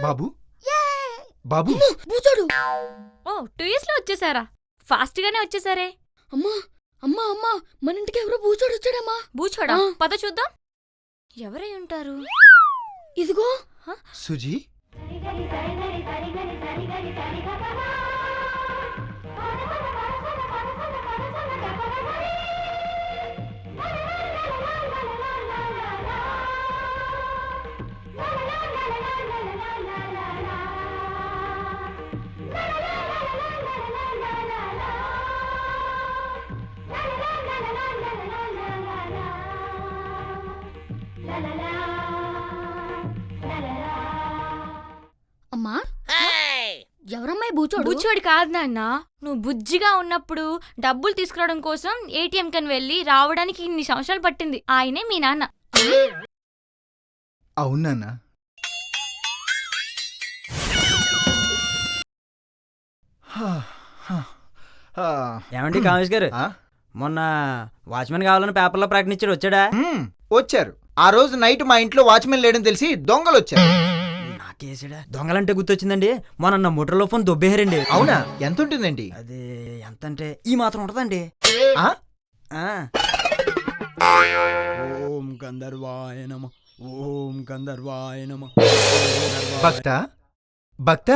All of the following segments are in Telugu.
బాబు బాబు బూచోడు. ఓ 2 years లో వచ్చేసారా? ఫాస్ట్ గానే వచ్చేసారే. అమ్మా అమ్మా అమ్మా, మన ఇంటికి ఎవరో బూచోడు వచ్చాడమ్మా. బూచోడా? పద చూద్దాం ఎవరై ఉంటారు. ఇదిగో సుజీ. అమ్మా, ఎవరమ్మాయి బూచోడు? బూచోడు కాదు నాన్న, నువ్వు బుజ్జిగా ఉన్నప్పుడు డబ్బులు తీసుకురావడం కోసం ఏటీఎం కని వెళ్ళి రావడానికి ఇన్ని సంవత్సరాలు పట్టింది. ఆయనే మీ నాన్న. అవునా? ఏమండి కామేష్ గారు, మొన్న వాచ్మెన్ కావాలని పేపర్లో ప్రకటించాడు, వచ్చాడా? వచ్చారు. ఆ రోజు నైట్ మా ఇంట్లో వాచ్మెన్ లేడని తెలిసి దొంగలు వచ్చారు. నాకేసాడా? దొంగలంటే గుర్తొచ్చిందండి, మొన్న నా మోటార్లో ఫోన్ దొబ్బేహారండి. అవునా? ఎంత ఉంటుందండి? అది ఎంత అంటే ఈ మాత్రం ఉంటదండి. ఓం గంధర్వాయ నమః, ఓం గంధర్వాయ నమః. భక్త భక్త,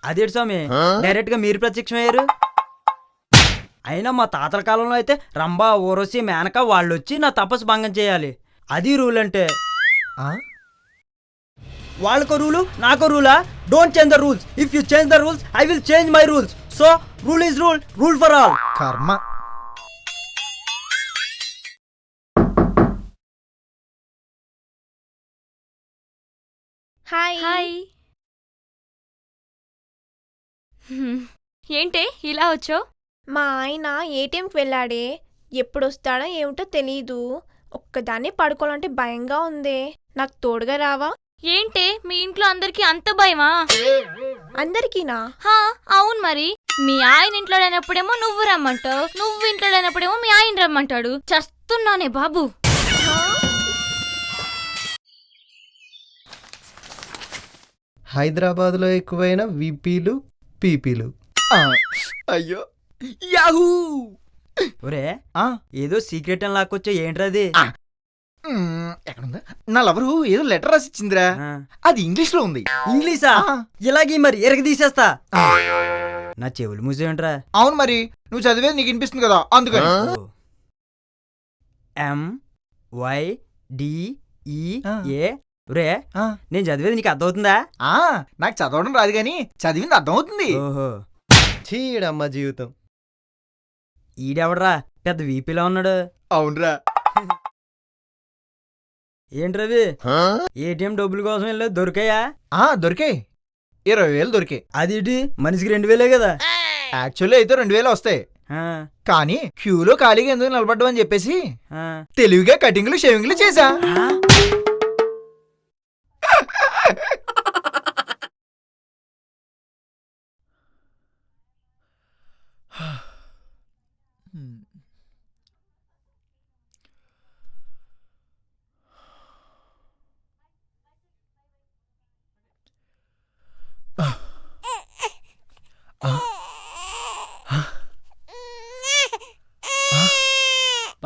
అదేంటి స్వామి డైరెక్ట్ గా మీరు ప్రత్యక్షమయ్యారు? అయినా మా తాతల కాలంలో అయితే రంభా, ఊరసి, మేనక వాళ్ళు వచ్చి నా తపస్సు భంగం చేయాలి. అది రూల్ అంటే. వాళ్ళకో రూలు, నాకో రూలా? Don't change the rules. If you change the rules I will change my rules. So rule is rule, rule for all. Karma. Hi. ఏంటే ఇలా వచ్చావు? మా ఆయన ఏటీఎంకి వెళ్ళాడే, ఎప్పుడొస్తాడో ఏమిటో తెలీదు. ఒక్కదాన్ని పడుకోవాలంటే భయంగా ఉందే, నాకు తోడుగా రావా? ఏంటే మీ ఇంట్లో అందరికి అంత భయమా? అందరికీనా? అవును మరి. మీ ఆయన ఇంట్లో లేనప్పుడేమో నువ్వు రమ్మంటావు, నువ్వు ఇంట్లో లేనప్పుడేమో మీ ఆయన రమ్మంటాడు. చస్తున్నానే బాబు. హైదరాబాద్లో ఎక్కువైన విపీలు పీపీలు. అయ్యో యాహూ. ఒరే ఏదో సీక్రెట్ అని లాక్కొచ్చా, ఏంట్రది? ఎక్కడుందా? నా లవరు ఏదో లెటర్ రాసి ఇచ్చిందిరా, అది ఇంగ్లీష్ లో ఉంది. ఇంగ్లీషా? ఇలాగే మరి ఎరగ తీసేస్తా. నా చెవులు మూసేయంట్రా. అవును మరి, నువ్వు చదివేది నీకు వినిపిస్తుంది కదా, అందుకని. MYDEA. రే నేను చదివేది నీకు అర్థమవుతుందా? నాకు చదవడం రాదు గాని చదివింది అర్థమవుతుంది. ఓహో, చీడమ్మ జీవితం. ఈడెవడరా పెద్ద వీపీలో ఉన్నాడు? అవునరా. ఏంట్రవి? ఏటీఎం డబ్బుల కోసం వెళ్ళలేదు, దొరికాయా? దొరికాయి. 20,000 దొరికాయి. అది మనిషికి 2,000 కదా? యాక్చువల్లీ అయితే 2,000 వస్తాయి, కానీ క్యూలో ఖాళీగా ఎందుకు నిలబడ్డం అని చెప్పేసి తెలివిగా కటింగ్లు షేవింగ్లు చేశా.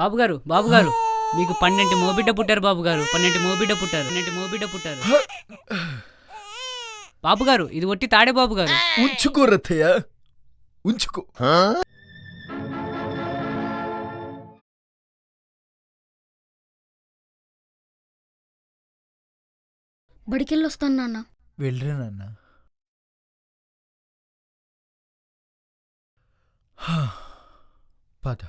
బాబుగారు బాబుగారు, మీకు 12 మోబిడ్డ పుట్టారు బాబుగారు, 12 మోబిడ్డ పుట్టారు. బాబుగారు ఇది ఒట్టి తాడే బాబుగారు. ఉంచుకో రథయ్య, ఉంచుకో. బడికెళ్ళొస్తాను నాన్న. వెళ్ళరా నాన్న. పద.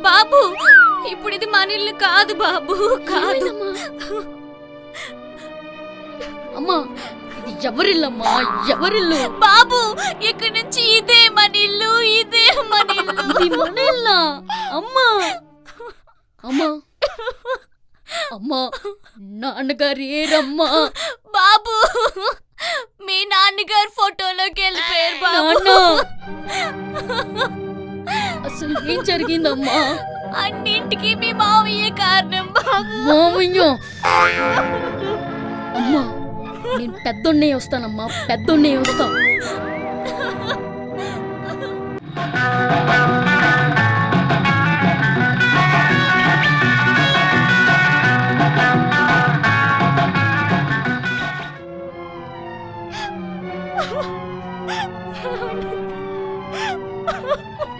బాబు ఇప్పుడు ఇది మన ఇల్లు కాదు బాబు, కాదు. అమ్మా ఇది ఎవరిల్లమ్మా, ఎవరిల్లు? బాబు ఇక్కడి నుంచి ఇదే మన ఇల్లు, ఇదే మన ఇల్లు. ఇది మన ఇల్లా? అమ్మా అమ్మా అమ్మా నాన్నగారు ఏరమ్మా బాబు మీ నాన్నగారు ఫోటోలోకి వెళ్ళిపోయారు బాబు. నాన్న అసలు ఏం జరిగిందమ్మా? అన్నింటికి మీ మావయ్య కారణం బాబు. మామయ్య అమ్మా నేను పెద్దొన్నే వస్తానమ్మా, పెద్దొన్నే వస్తా.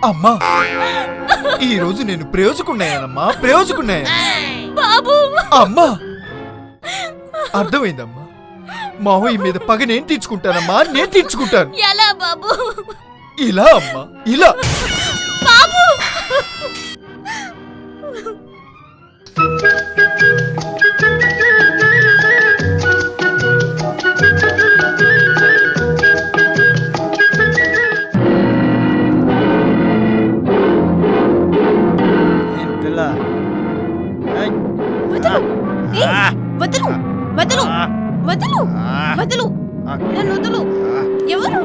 అమ్మా ఈ రోజు నేను ప్రయోజకున్నాయనమ్మా, ప్రయోజకున్నాయా బాబు అమ్మా. అర్థమైందమ్మా. మావయ్య మీద పగ నేను తీర్చుకుంటానమ్మా, నేను తీర్చుకుంటాను. ఎలా బాబు? ఇలా అమ్మా, ఇలా. బాబు పిల్ల వదలు ఏయ్, వదలు వదలు వదలు వదలు నన్ను వదలు. ఎవరు?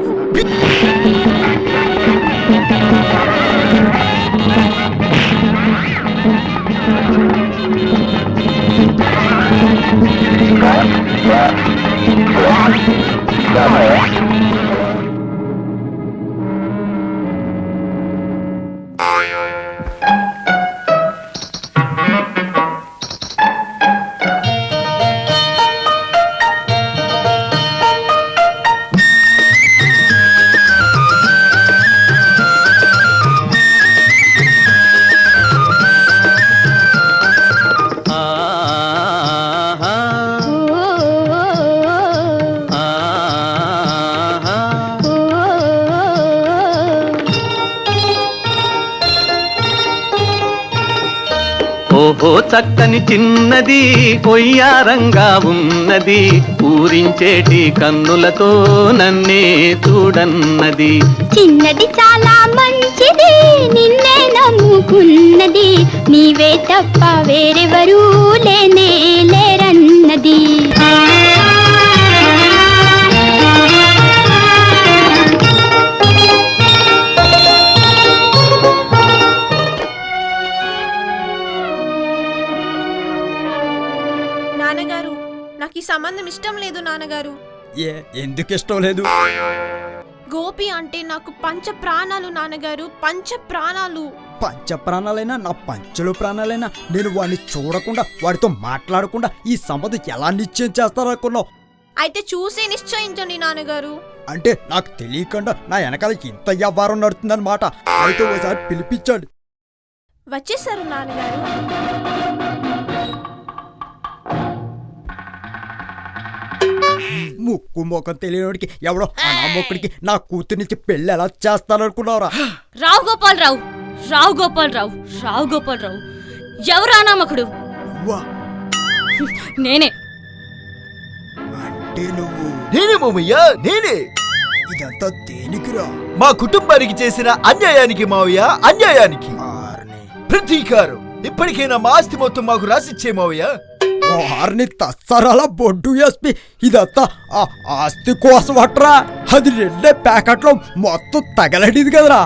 ఓహో చక్కని చిన్నది కొయ్యారంగా ఉన్నది, ఊరించేటి కన్నులతో నన్నే చూడన్నది. చిన్నది చాలా మంచిది, నిన్నే నమ్ముకున్నది, నీవే తప్ప వేరెవరూ లేనే లేరన్నది. నాన్నగారు నాకు ఈ సంబంధం ఇష్టం లేదు నాన్నగారు. ఎందుకు ఇష్టం లేదు? గోపి అంటే నాకు పంచ ప్రాణాలు నాన్నగారు, పంచ ప్రాణాలు. పంచ ప్రాణాలైనా నా పంచలు ప్రాణాలైనా నేను వాడిని చూడకుండా వాడితో మాట్లాడకుండా ఈ సంపద ఎలా నిశ్చయం చేస్తారనుకున్నావు? అయితే చూసే నిశ్చయించండి నాన్నగారు. అంటే నాకు తెలియకుండా నా వెనకాల ఇంత వ్యవహారం నడుతుందన్నమాట. అయితే ఒకసారి పిలిపించాడు. వచ్చేసారు నాన్నగారు. ముక్కు మొక్కం తెలియనోడికి ఎవడో అనామొక్కడికి నా కూతురునిచ్చి పెళ్ళి ఎలా చేస్తాననుకున్నావురా? రావు గోపాలరావు, రావు గోపాలరావు, రావు గోపాలరావు. ఎవరు అనామకుడు? వా, నేనే. అంటే నువ్వు నేనే మావయ్య, నేనే. ఇదంతా దేనికిరా? మా కుటుంబానికి చేసిన అన్యాయానికి మావయ్య, అన్యాయానికి ఆర్ని ప్రతీకారం. ఇప్పటికైనా మా ఆస్తి మొత్తం మాకు రాసిచ్చే మావయ్య. ఆర్ని తస్సరాల బొడ్డు వేసి ఇదంతా ఆ ఆస్తి కోసం అట్రా. అది రెండే ప్యాకెట్లో మొత్తం తగలడిది కదరా.